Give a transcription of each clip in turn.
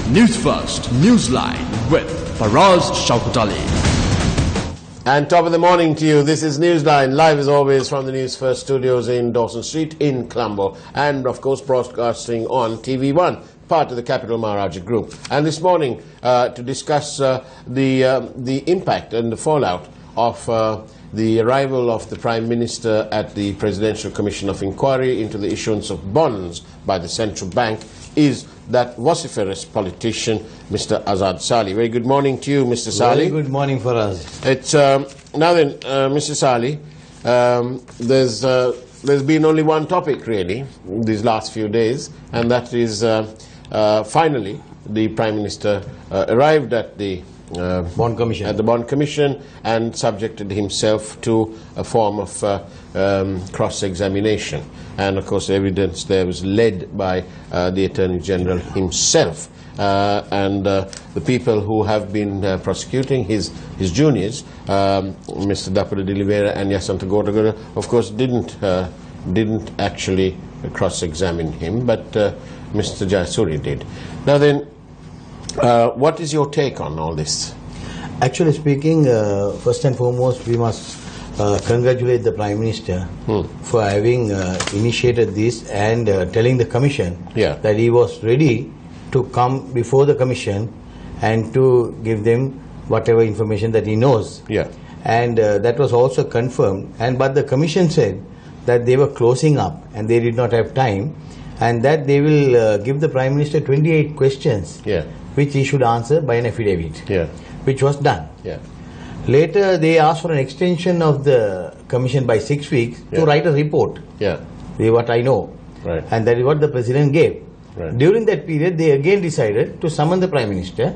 Newsfirst Newsline with Faraz Shaukat Ali. And top of the morning to you. This is Newsline, live as always from the Newsfirst studios in Dawson Street in Colombo, and of course broadcasting on TV1, part of the Capital Maharaja Group. And this morning to discuss the impact and the fallout of the arrival of the Prime Minister at the Presidential Commission of Inquiry into the issuance of bonds by the Central Bank is that vociferous politician, Mr. Azath Salley. Very good morning to you, Mr. Salley. Very good morning for us. It's now then, Mr. Salley, there's been only one topic really these last few days, and that is finally the Prime Minister arrived at the Bond Commission. At the Bond Commission and subjected himself to a form of cross-examination. And of course the evidence there was led by the Attorney General himself. And the people who have been prosecuting his juniors, Mr. Dapada Dilivera and Yasanta Gotagora, of course didn't actually cross-examine him, but Mr. Jayasuri did. Now then, what is your take on all this? Actually speaking, first and foremost, we must congratulate the Prime Minister for having initiated this and telling the Commission that he was ready to come before the Commission and to give them whatever information that he knows. And that was also confirmed. But the Commission said that they were closing up and they did not have time, and that they will give the Prime Minister 28 questions which he should answer by an affidavit, which was done. Later they asked for an extension of the Commission by 6 weeks to write a report. What I know. And that is what the President gave. During that period they again decided to summon the Prime Minister,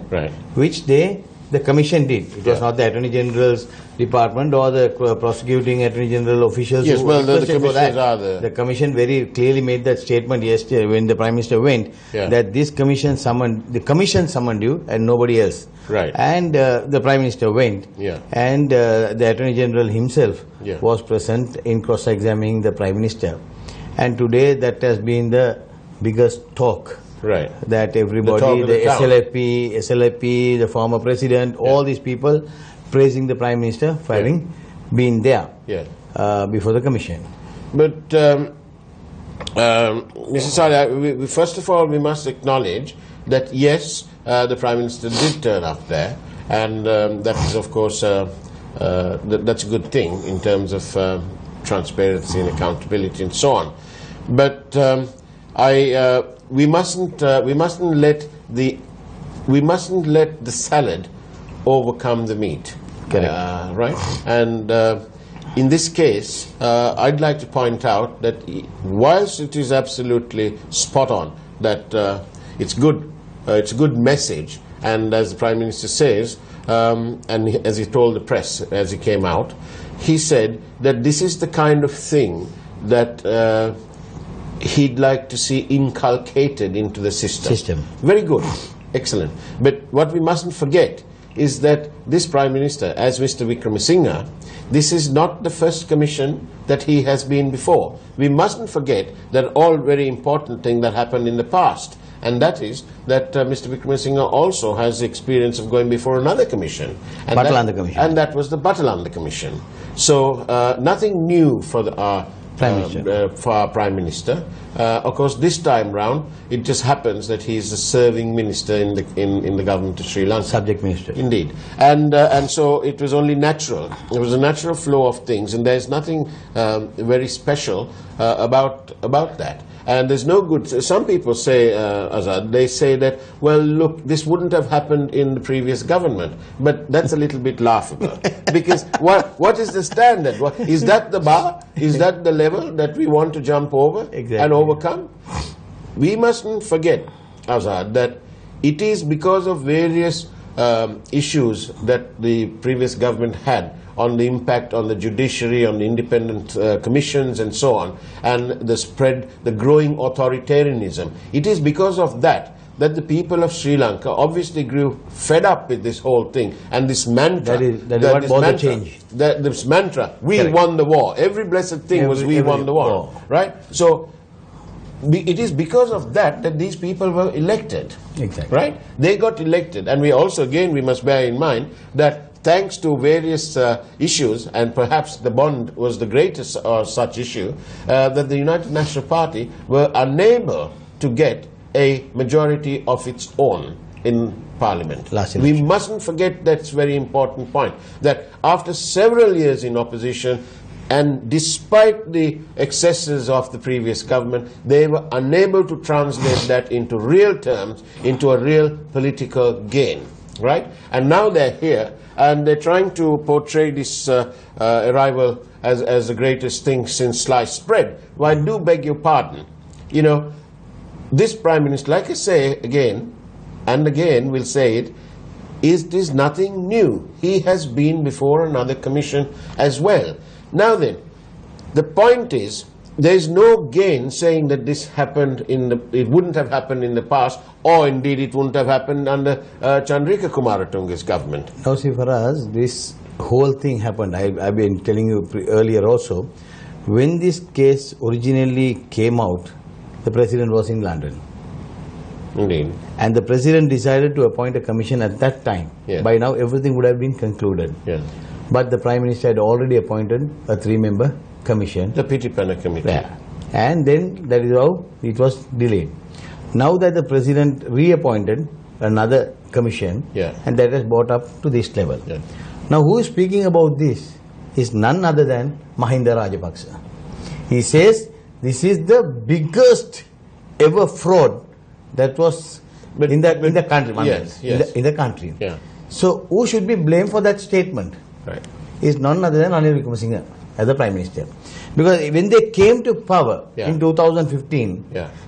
which the Commission did. It was not the Attorney General's department or the prosecuting Attorney General officials. Yes, well, the commissioners are the Commission very clearly made that statement yesterday when the Prime Minister went, that this Commission summoned, the Commission summoned you and nobody else. And the Prime Minister went, and the Attorney General himself was present in cross-examining the Prime Minister. And today that has been the biggest talk. That everybody, the SLP, the former President, all these people praising the Prime Minister for having been there before the Commission. But Mr. Salley, first of all we must acknowledge that yes, the Prime Minister did turn up there, and that is of course that's a good thing in terms of transparency and accountability and so on. But we mustn't let the salad overcome the meat, right? And in this case, I'd like to point out that whilst it is absolutely spot on that it's a good message, and as the Prime Minister says, and as he told the press as he came out, he said that this is the kind of thing that he'd like to see inculcated into the system. Very good, excellent. But what we mustn't forget is that this Prime Minister, as Mr. Wickremesinghe, this is not the first commission that he has been before. We mustn't forget that all very important thing that happened in the past, and that is that Mr. Wickremesinghe also has the experience of going before another commission. And that was the Batalanda Commission. So nothing new for our Prime Minister. Of course, this time round, it just happens that he is a serving minister in the government of Sri Lanka. Subject minister. Indeed. And so it was only natural. It was a natural flow of things, and there's nothing very special about that. And there's no good. Some people say, Azad, they say that, well, look, this wouldn't have happened in the previous government. But that's a little bit laughable. Because what is the standard? Is that the bar? Is that the level that we want to jump over and overcome? We mustn't forget, Azad, that it is because of various issues that the previous government had on the impact on the judiciary, on the independent commissions and so on, and the growing authoritarianism. It is because of that that the people of Sri Lanka obviously grew fed up with this whole thing, and this mantra, this mantra, we won the war. Every blessed thing was we won the war, right? So it is because of that these people were elected. Exactly. Right? They got elected. And we also, again, we must bear in mind that thanks to various issues, and perhaps the bond was the greatest such issue, that the United National Party were unable to get a majority of its own in Parliament. We mustn't forget that's a very important point, that after several years in opposition, and despite the excesses of the previous government, they were unable to translate that into real terms, into a real political gain. Right? And now they're here, and they're trying to portray this arrival as the greatest thing since sliced bread. Well, I do beg your pardon. You know, this Prime Minister, like I say again, and again we'll say it, is nothing new. He has been before another commission as well. Now then, the point is, there is no gain saying that this happened it wouldn't have happened in the past, or indeed it wouldn't have happened under Chandrika Kumaratunga's government. Now see, for us, this whole thing happened, I've been telling you earlier also, when this case originally came out, the President was in London. Indeed. And the President decided to appoint a commission at that time. Yeah. By now everything would have been concluded. Yeah. But the Prime Minister had already appointed a 3-member commission. The Pitipana Committee. Yeah. And then that is how it was delayed. Now that the President reappointed another commission, yeah, and that has brought up to this level. Yeah. Now who is speaking about this is none other than Mahinda Rajapaksa. He says this is the biggest ever fraud that was in the country. Yes, yes. In the country. Yeah. So who should be blamed for that statement? Right. Is none other than Ranil Wickremesinghe as the Prime Minister. Because when they came to power in 2015,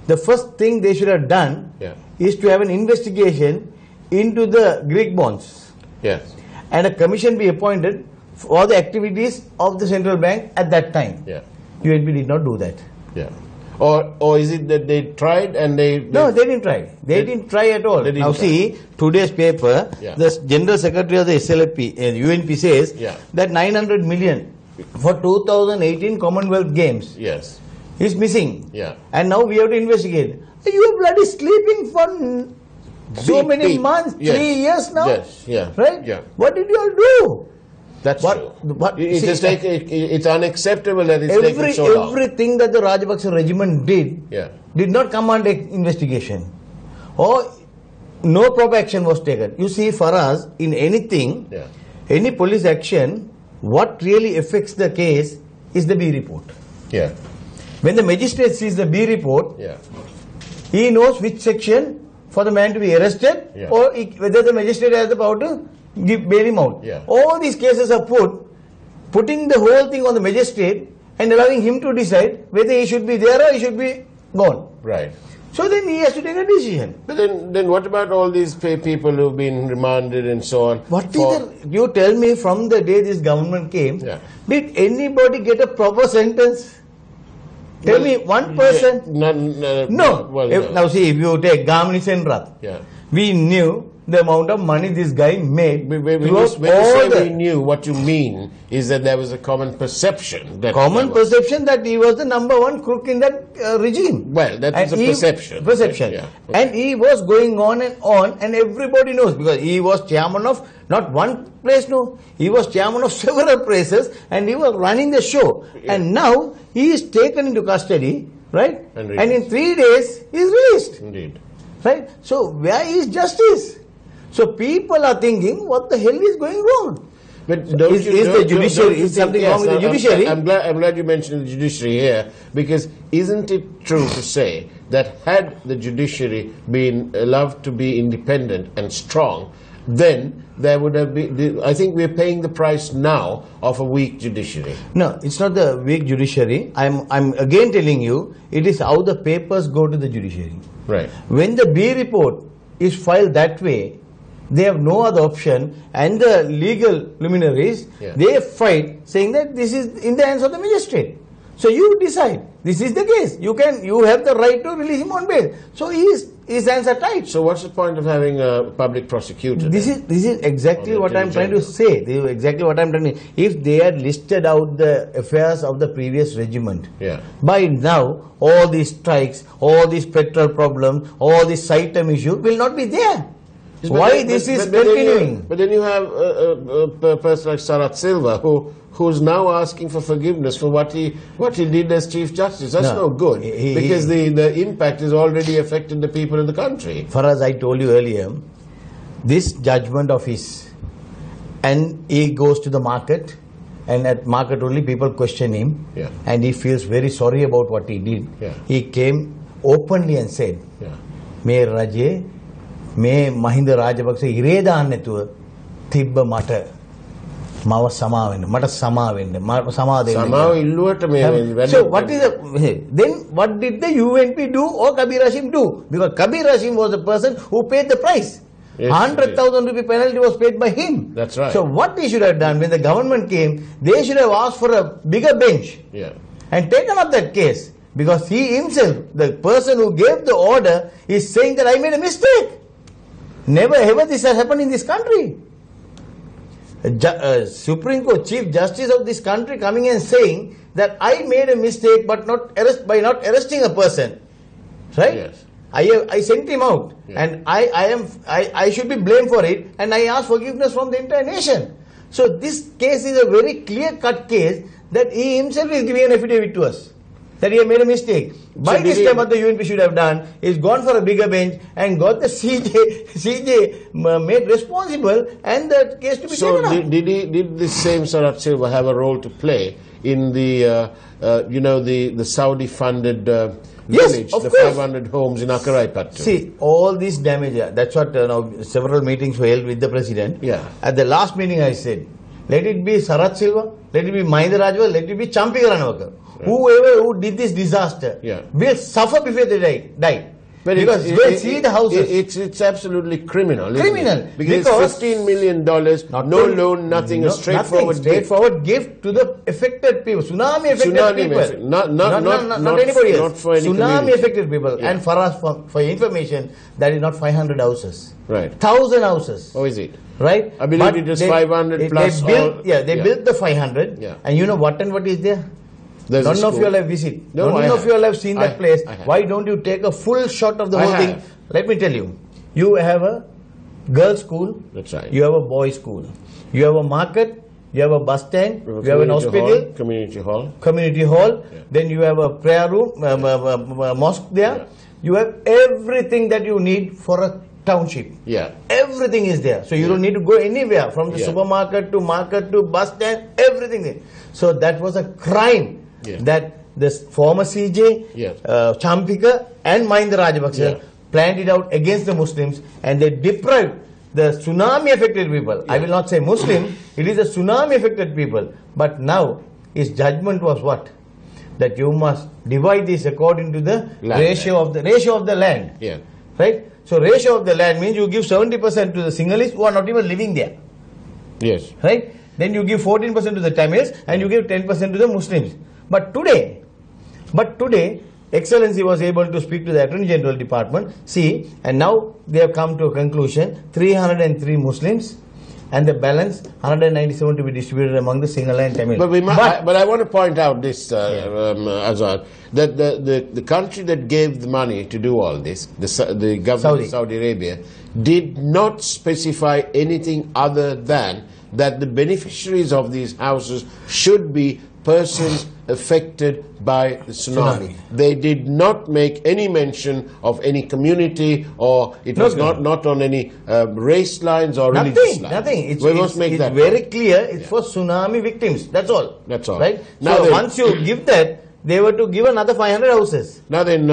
the first thing they should have done is to have an investigation into the Greek bonds. Yes. And a commission be appointed for the activities of the central bank at that time. Yeah. UNP did not do that. Yeah. Or is it that they tried and they... No, they didn't try. They didn't try at all. Now see, today's paper, the General Secretary of the SLP, UNP says that 900 million for 2018 Commonwealth Games is missing. Yeah. And now we have to investigate. You are bloody sleeping for so many months, 3 years now. Yes. Yeah. Right? Yeah. What did you all do? That's true. It's unacceptable that it's taken so long. Everything that the Rajapaksa regiment did not come under investigation. Or no proper action was taken. You see, for us, in anything, any police action, what really affects the case is the B report. Yeah. When the magistrate sees the B report, he knows which section for the man to be arrested or whether the magistrate has the power to bail him out. All these cases are putting the whole thing on the magistrate and allowing him to decide whether he should be there or he should be gone. Right. So then he has to take a decision. But then what about all these people who've been remanded and so on? You tell me, from the day this government came, did anybody get a proper sentence? Tell me one person. No. Now see, if you take Gamini Senrath, we knew the amount of money this guy made. When you say we knew, what you mean is that there was a common perception. That he was the #1 crook in that regime. Well, that is a perception. Perception. Yeah. Okay. And he was going on, and everybody knows, because he was chairman of not one place, no. He was chairman of several places, and he was running the show. And now he is taken into custody, right? And in 3 days he is released. Indeed. Right? So where is justice? So people are thinking, what the hell is going wrong? But is something wrong with the judiciary? I'm glad you mentioned the judiciary here, because isn't it true to say that had the judiciary been allowed to be independent and strong, then there would have been, I think we're paying the price now of a weak judiciary. No, it's not the weak judiciary. I'm again telling you, it is how the papers go to the judiciary. Right. When the B report is filed that way, they have no other option, and the legal luminaries, they fight, saying that this is in the hands of the magistrate. So you decide this is the case. You have the right to release him on bail. So his hands are tied. So what's the point of having a public prosecutor? This is exactly what I'm trying to say. This is exactly what I'm trying to. If they had listed out the affairs of the previous regiment, by now all these strikes, all these petrol problems, all these item issue will not be there. Why this is continuing? But then you have a person like Azath Salley who's now asking for forgiveness for what he did as Chief Justice. That's no good, because the impact has already affected the people in the country. Faraz, I told you earlier, this judgment of his, and he goes to the market, and at market only people question him, and he feels very sorry about what he did. He came openly and said, "Me Raje, me Mahinda Rajapaksa ඉරේ දාන්න නැතුව තිබ්බ මට මාව සමා වෙන්න මට සමා වෙන්න සමා දෙන්න." So what is then what did the UNP do or Kabir Hashim do? Because Kabir Hashim was the person who paid the price. 100,000 rupee penalty was paid by him. That's right. So what they should have done when the government came, they should have asked for a bigger bench and taken up that case, because he himself, the person who gave the order, is saying that I made a mistake. Never ever this has happened in this country. Supreme Court Chief Justice of this country coming and saying that I made a mistake but by not arresting a person, right? Yes. I sent him out, and I should be blamed for it, and I ask forgiveness from the entire nation. So this case is a very clear-cut case that he himself is giving an affidavit to us that he had made a mistake. By this time, what the UNP should have done is gone for a bigger bench and got the CJ made responsible and the case to be taken up. So did this same Azath Salley have a role to play in the the Saudi-funded village, of the course. 500 homes in Akaraipattu? See, all this damage, that's what several meetings were held with the president. At the last meeting I said, let it be Azath Salley, let it be Mahinda Rajapaksa, let it be Champi Ranawaka. Whoever who did this disaster will suffer before they die. But because see the houses. It's absolutely criminal. Criminal. Because $15 million, no loan, nothing, a straightforward gift to the affected people, tsunami affected people. Not anybody else. Not for any tsunami affected people. And for us, for your information, that is not 500 houses. Right. 1,000 houses. Oh, is it? Right. I believe it is 500 plus. They built the 500. And you know what is there? None of you all have visited. None of you all have seen that place. Why don't you take a full shot of the whole thing? Let me tell you. You have a girls' school. That's right. You have a boys' school. You have a market. You have a bus stand. You have an hospital. Community hall. Then you have a prayer room, mosque there. You have everything that you need for a township. Everything is there. So you don't need to go anywhere, from the supermarket to market to bus stand, everything there. So that was a crime that the former CJ, Champika and Mahinda Rajapaksa planned it out against the Muslims, and they deprived the tsunami affected people. I will not say Muslim, it is the tsunami affected people. But now his judgment was what? That you must divide this according to the ratio of the land. Right? So ratio of the land means you give 70% to the Sinhalese who are not even living there. Right? Then you give 14% to the Tamils and you give 10% to the Muslims. But today, Excellency was able to speak to the Attorney General Department. See, and now they have come to a conclusion: 303 Muslims, and the balance 197 to be distributed among the Sinhala and Tamil. But I want to point out this, Azad, that the country that gave the money to do all this, the government of Saudi Arabia, did not specify anything other than that the beneficiaries of these houses should be persons affected by the tsunami. They did not make any mention of any community, or it was not on any race lines or religious lines. Nothing. It's very clear. It's for tsunami victims. That's all. Right? Now, so once you give that, they were to give another 500 houses. Now then,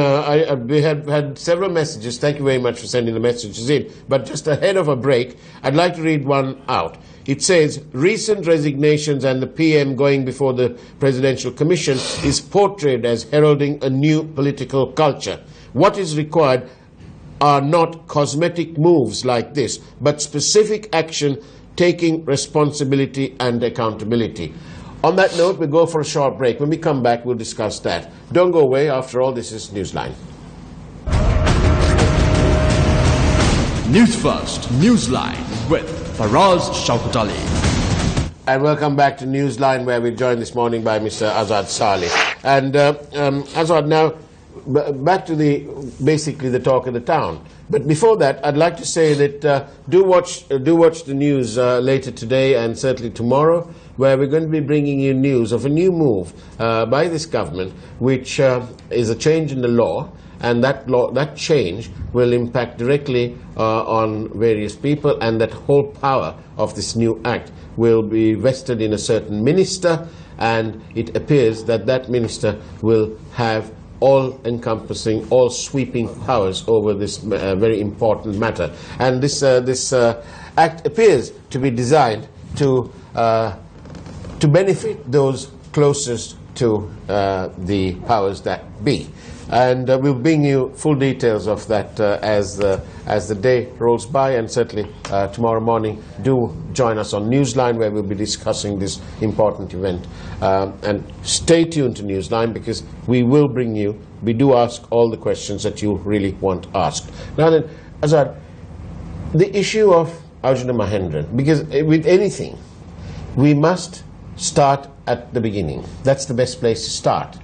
we had several messages. Thank you very much for sending the messages in. But just ahead of a break, I'd like to read one out. It says, recent resignations and the PM going before the Presidential Commission is portrayed as heralding a new political culture. What is required are not cosmetic moves like this, but specific action taking responsibility and accountability. On that note, we'll go for a short break. When we come back, we'll discuss that. Don't go away. After all, this is Newsline. News First, Newsline with Faraz Shaukat. And welcome back to Newsline, where we're joined this morning by Mr. Azath Salley. And Azath, now back to basically the talk of the town. But before that, I'd like to say that do watch the news later today and certainly tomorrow, where we're going to be bringing you news of a new move by this government, which is a change in the law. And that change will impact directly on various people, and that whole power of this new act will be vested in a certain minister, and it appears that that minister will have all-encompassing, all-sweeping powers over this very important matter. And this act appears to be designed to benefit those closest to the powers that be. And we'll bring you full details of that as the day rolls by, and certainly tomorrow morning do join us on Newsline, where we'll be discussing this important event. And stay tuned to Newsline, because we do ask all the questions that you really want asked. Now then, Azad, the issue of Arjuna Mahendran, because with anything, we must start at the beginning. That's the best place to start.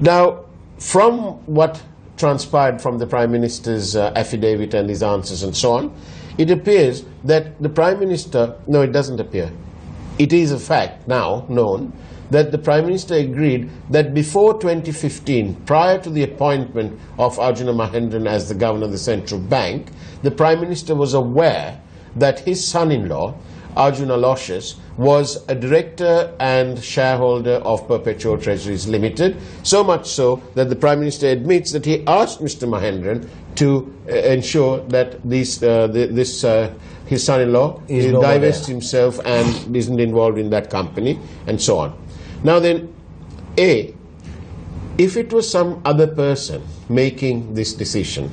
Now, from what transpired from the Prime Minister's affidavit and his answers and so on, it appears that the Prime Minister, no, it doesn't appear, it is a fact now known that the Prime Minister agreed that before 2015, prior to the appointment of Arjuna Mahendran as the Governor of the Central Bank, the Prime Minister was aware that his son-in-law, Arjuna Aloysius, was a director and shareholder of Perpetual Treasuries Limited, so much so that the Prime Minister admits that he asked Mr. Mahendran to ensure that his son-in-law divests himself and isn't involved in that company, and so on. Now then, if it was some other person making this decision,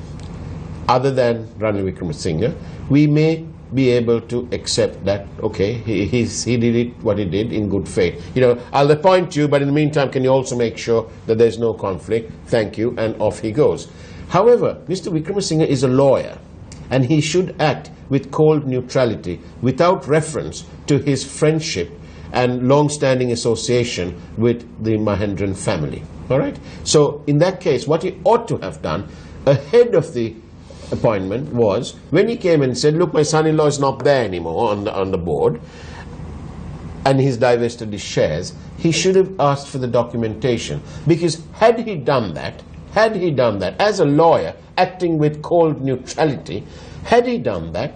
other than Ranil Wickremesinghe, we may be able to accept that, okay, he did it, what he did, in good faith. You know, I'll appoint you, but in the meantime, can you also make sure that there's no conflict? Thank you, and off he goes. However, Mr. Wickremesinghe is a lawyer, and he should act with cold neutrality, without reference to his friendship and long-standing association with the Mahendran family. All right? So, in that case, what he ought to have done, ahead of the appointment, was when he came and said, look, my son-in-law is not there anymore on the board, and he's divested his shares, he should have asked for the documentation. Because had he done that, as a lawyer acting with cold neutrality, had he done that,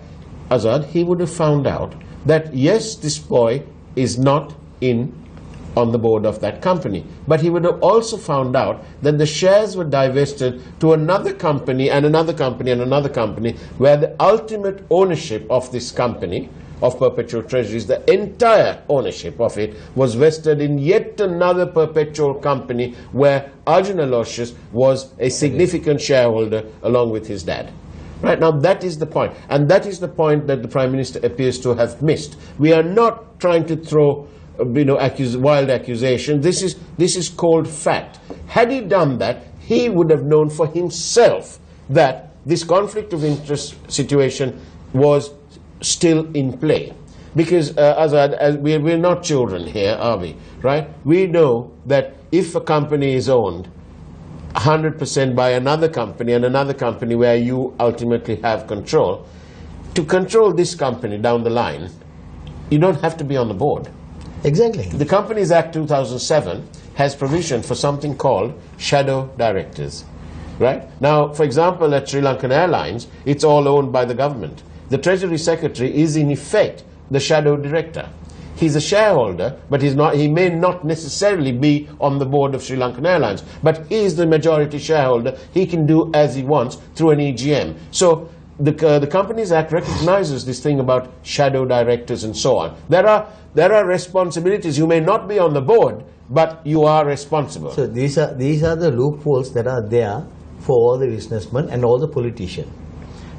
Azad, he would have found out that yes, this boy is not on the board of that company. But he would have also found out that the shares were divested to another company and another company and another company, where the ultimate ownership of this company, of Perpetual Treasuries, the entire ownership of it, was vested in yet another perpetual company where Arjuna Aloysius was a significant shareholder along with his dad. Right, now that is the point, and that is the point that the Prime Minister appears to have missed. We are not trying to throw wild accusation. This is cold fact. Had he done that, he would have known for himself that this conflict of interest situation was still in play. Because Azad, we're not children here, are we? Right? We know that if a company is owned 100% by another company, and another company where you ultimately have control, to control this company down the line, you don't have to be on the board. Exactly. The Companies Act 2007 has provision for something called shadow directors. Right? Now, for example, at Sri Lankan Airlines, it's all owned by the government. The Treasury Secretary is in effect the shadow director. He's a shareholder, but he may not necessarily be on the board of Sri Lankan Airlines. But he is the majority shareholder. He can do as he wants through an EGM. So the Companies Act recognizes this thing about shadow directors and so on. There are responsibilities. You may not be on the board, but you are responsible. So these are the loopholes that are there for all the businessmen and all the politicians.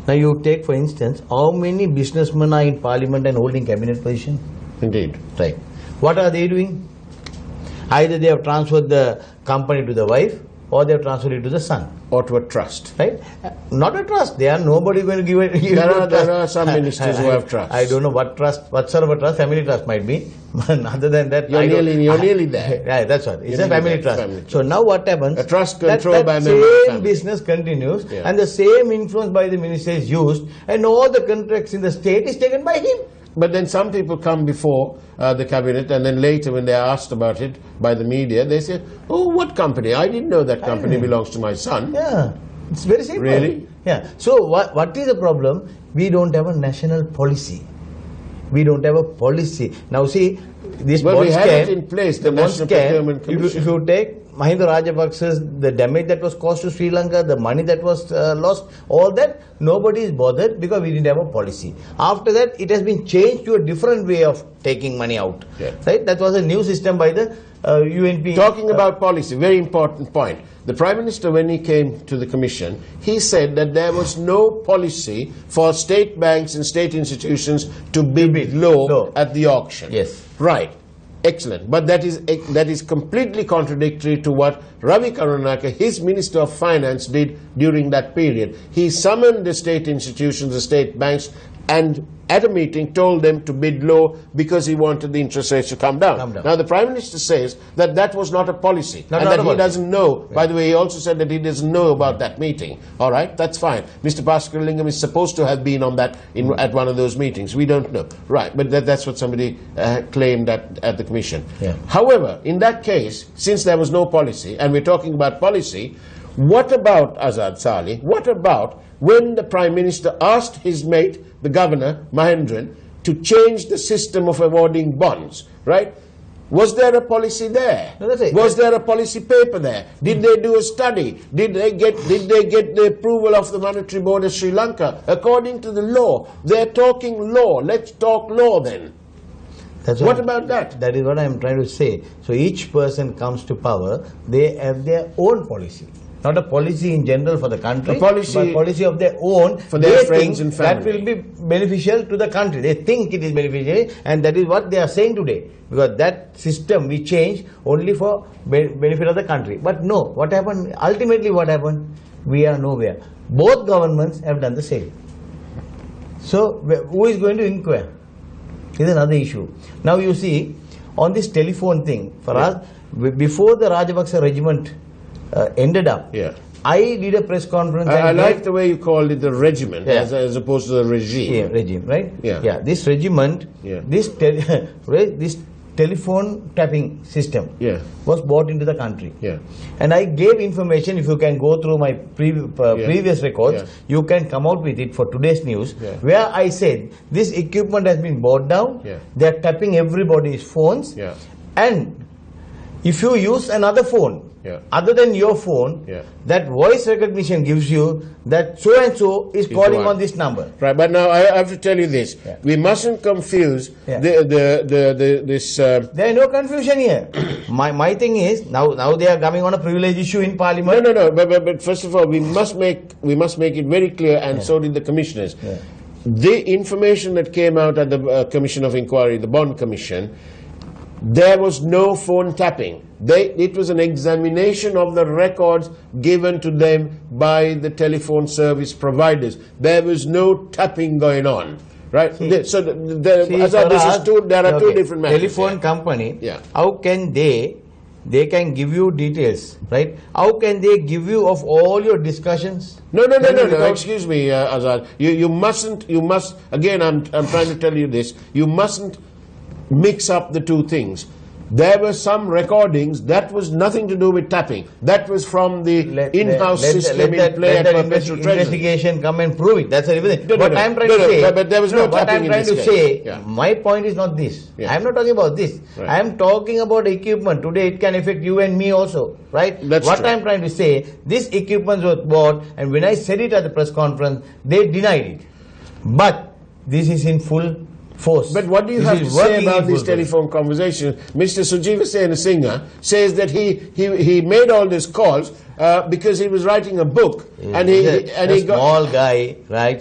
Now you take, for instance, how many businessmen are in Parliament and holding cabinet position? Indeed. Right. What are they doing? Either they have transferred the company to the wife, or they have transferred it to the son. Or to a trust. Right? Not a trust. They are nobody going to give it. There are some ministers who have trust. I don't know what trust, what sort of a trust, family trust might be. Other than that, you're nearly there. Yeah, that's what. It's a family trust. So now what happens? A trust controlled by the same business continues, and the same influence by the minister is used, and all the contracts in the state is taken by him. But then some people come before the cabinet, and then later when they are asked about it by the media, they say, oh, what company? I didn't know that company belongs to my son. Yeah, it's very simple. Really? Yeah. So what is the problem? We don't have a national policy. We don't have a policy. Now see, this well, bond we have scam, it in place, the National Procurement Commission. If you take Mahinda Rajapaksa's, the damage that was caused to Sri Lanka, the money that was lost, all that, nobody is bothered because we didn't have a policy. After that, it has been changed to a different way of taking money out. Yeah. Right? That was a new system by the UNP. Talking about policy, very important point. The Prime Minister, when he came to the Commission, he said that there was no policy for state banks and state institutions to bid low at the auction. Yes. Right. Excellent. But that is completely contradictory to what Ravi Karunaka, his Minister of Finance, did during that period. He summoned the state institutions, the state banks, and at a meeting told them to bid low because he wanted the interest rates to come down. Now the Prime Minister says that that was not a policy and that he doesn't know. By the way, he also said that he doesn't know about that meeting. All right, that's fine. Mr. Bhaskar Lingam is supposed to have been on that at one of those meetings. We don't know. Right, but that's what somebody claimed at the Commission. Yeah. However, in that case, since there was no policy, and we're talking about policy, what about Azath Salley? What about when the Prime Minister asked his mate, the Governor, Mahendran, to change the system of awarding bonds, right? Was there a policy there? No, that's it. Was there a policy paper there? Did they do a study? Did they get the approval of the Monetary Board of Sri Lanka? According to the law, they're talking law. Let's talk law then. What about that? That is what I am trying to say. So each person comes to power, they have their own policy. Not a policy in general for the country, but policy of their own. For their friends and family. That will be beneficial to the country. They think it is beneficial, and that is what they are saying today. Because that system we changed only for benefit of the country. But no, what happened? Ultimately what happened? We are nowhere. Both governments have done the same. So who is going to inquire? Is another issue. Now you see, on this telephone thing, for us, before the Rajapaksa regiment ended up, I did a press conference. I like the way you called it, the regiment, as opposed to the regime. Yeah, regime, right? Yeah. This regiment, this telephone tapping system was brought into the country. And I gave information. If you can go through my previous records, you can come out with it for today's news, where I said this equipment has been brought down. They are tapping everybody's phones, and if you use another phone other than your phone, that voice recognition gives you that so and so is calling on this number. Right, but now I have to tell you this: we mustn't confuse this. There is no confusion here. my thing is now they are coming on a privilege issue in Parliament. No. But first of all, we must make it very clear, and so did the commissioners. The information that came out at the Commission of Inquiry, the Bond Commission, there was no phone tapping. It was an examination of the records given to them by the telephone service providers. There was no tapping going on, right? There are two different matters. Telephone company, how can they can give you details, right? How can they give you of all your discussions? No. Excuse me, Azad. You must. Again, I'm trying to tell you this. You mustn't mix up the two things. There were some recordings that was nothing to do with tapping. That was from the in-house system in play at Perpetual Treasury. Investigation come and prove it. That's everything. What I'm trying to say, but there was no tapping in this case. What I'm trying to say, my point is not this. I'm not talking about this. Right. I'm talking about equipment. Today it can affect you and me also, right? That's what true. I'm trying to say, this equipment was bought, and when I said it at the press conference, they denied it. But this is in full force. But what do you have to say about these telephone conversations? Mr. Sujiva Senasinghe says that he made all these calls because he was writing a book, and he got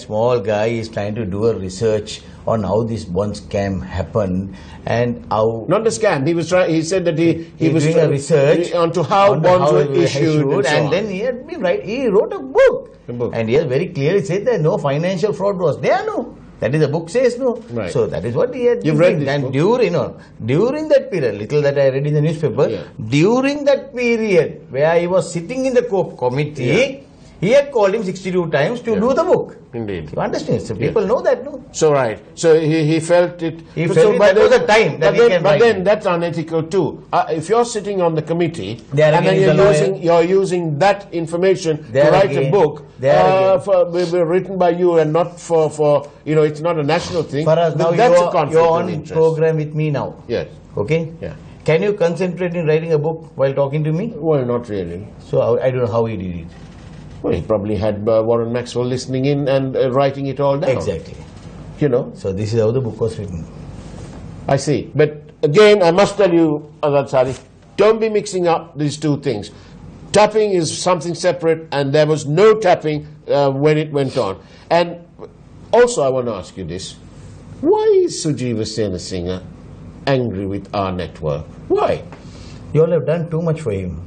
small guy is trying to do a research on how this bond scam happened and how... Not the scam, he said that he was doing a research onto how bonds were issued and then he had been he wrote a book. And he has very clearly said that no financial fraud was there, no. That is the book says, no. Right. So that is what he had You've read this book? During that period, little that I read in the newspaper, during that period where he was sitting in the committee, he had called him 62 times to do the book. Indeed. You understand? So people know that, no? So right. So he felt it. He felt that was a time that he can But then that's unethical too. If you're sitting on the committee and then you're using that information to write a book written by you and not for it's not a national thing. For us now, that's a conflict you're of on interest. program with me now. Yes. Okay? Yeah. Can you concentrate in writing a book while talking to me? Well, not really. So I don't know how he did it. Well, he probably had Warren Maxwell listening in and writing it all down. Exactly. So this is how the book was written. I see. But again, I must tell you, Azath Salley, don't be mixing up these two things. Tapping is something separate, and there was no tapping when it went on. And also, I want to ask you this. Why is Sujeeva Senasinghe angry with our network? Why? You all have done too much for him.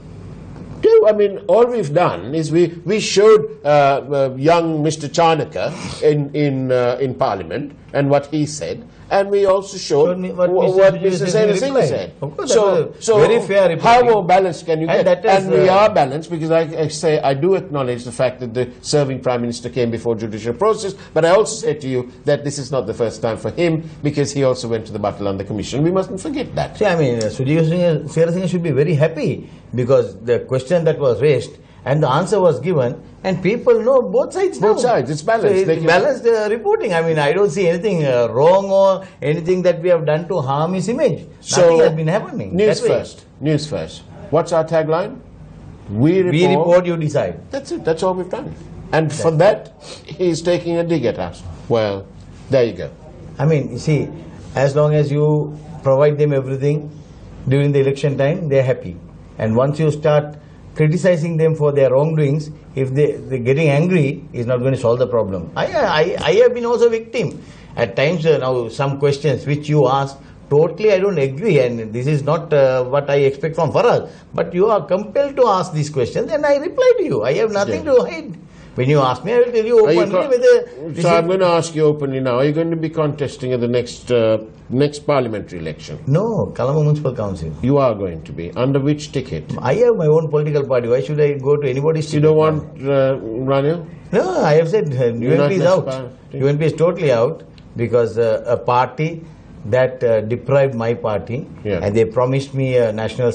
I mean, all we've done is we showed young Mr. Chanaka in Parliament and what he said, and we also showed what Mr. Senasinghe said. Of course, so very fair reporting. how more balanced can you get? And we are balanced because I do acknowledge the fact that the serving Prime Minister came before judicial process, but I also say to you that this is not the first time for him because he also went to the Battalanda Commission. We mustn't forget that. See, I mean, Sujeeva Senasinghe should be very happy because the question that was raised and the answer was given, and people know both sides now. Both sides, it's balanced. So it's balanced reporting. I mean, I don't see anything wrong or anything that we have done to harm his image. Nothing has been happening. News first. What's our tagline? We report, you decide. That's it. That's all we've done. And for that, he's taking a dig at us. Well, there you go. I mean, you see, as long as you provide them everything during the election time, they're happy. And once you start criticizing them for their wrongdoings, if they're getting angry, is not going to solve the problem. I have been also a victim. At times, now some questions which you ask, totally I don't agree, and this is not what I expect from Faraz. But you are compelled to ask these questions, and I reply to you. I have nothing to hide. When you ask me, I will tell you openly whether... So I'm going to ask you openly now. Are you going to be contesting at the next parliamentary election? No, Colombo Municipal Council. You are going to be. Under which ticket? I have my own political party. Why should I go to anybody's ticket? You don't want Ranil? No, I have said UNP is out. UNP is totally out because a party that deprived my party and they promised me a national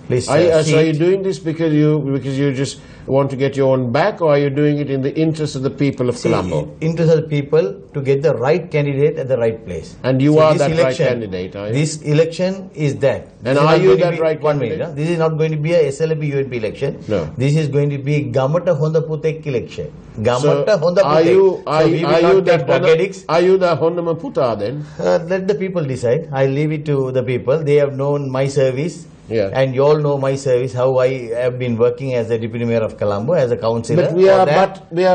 list seat. So are you doing this because you just want to get your own back, or are you doing it in the interest of the people of Colombo? Interest of the people to get the right candidate at the right place. And you are that right candidate, are you? This election is that. And are you that right candidate? 1 minute. This is not going to be a SLP UNP election. No. This is going to be Gamata Honda Putek election. Gamata Honda Putek. Are you the Honda Maputa then? Let the people decide. I leave it to the people. They have known my service. And you all know my service, how I have been working as the Deputy Mayor of Colombo, as a councillor. But we are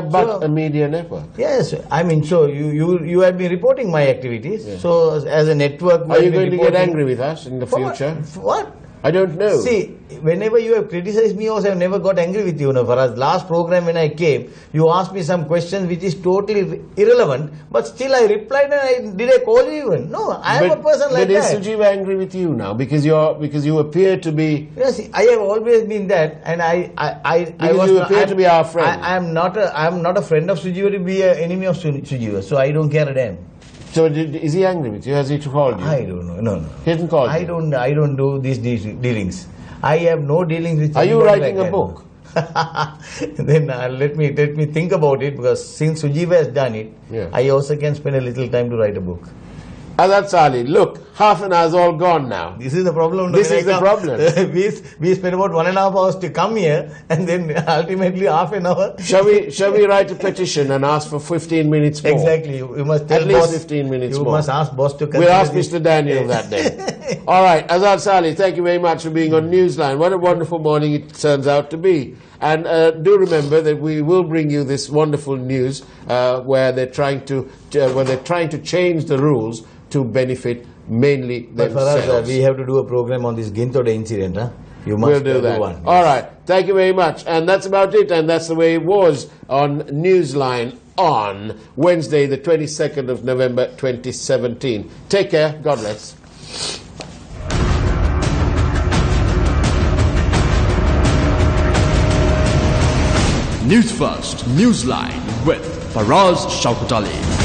but a media network. Yes, I mean, so you have been reporting my activities. Yeah. So as a network, are you going to get angry with us in the future? What? I don't know. See, whenever you have criticized me, also I have never got angry with you. Faraz, last program when I came, you asked me some questions which is totally irrelevant, but still I replied and did I call you even? No, I am a person like that. But is Sujeeva angry with you now because you appear to be? Yes, I have always been that, and you appear to be our friend. I am not a friend of Sujeeva to be an enemy of Sujeeva, so I don't care a damn. So is he angry with you? Has he called you? I don't know. No. He hasn't called you? I don't do these dealings. I have no dealings with. Are you writing a book? Then let me think about it, because since Sujeeva has done it, I also can spend a little time to write a book. Azath Salley, look, half an hour is all gone now. This is the problem. This is the problem. We spent about 1.5 hours to come here, and then ultimately half an hour. Shall we write a petition and ask for 15 minutes more? Exactly. You must tell at least 15 minutes more. You must ask boss to. We'll ask Mr. Daniel that day. All right, Azath Salley, thank you very much for being on Newsline. What a wonderful morning it turns out to be. And do remember that we will bring you this wonderful news where they're trying to change the rules to benefit mainly themselves. But we have to do a program on this Gintode incident. Huh? You must we'll do that. One. Yes. All right. Thank you very much. And that's about it. And that's the way it was on Newsline on Wednesday, the 22nd of November, 2017. Take care. God bless. News First, Newsline with Faraz Shaukat Ali.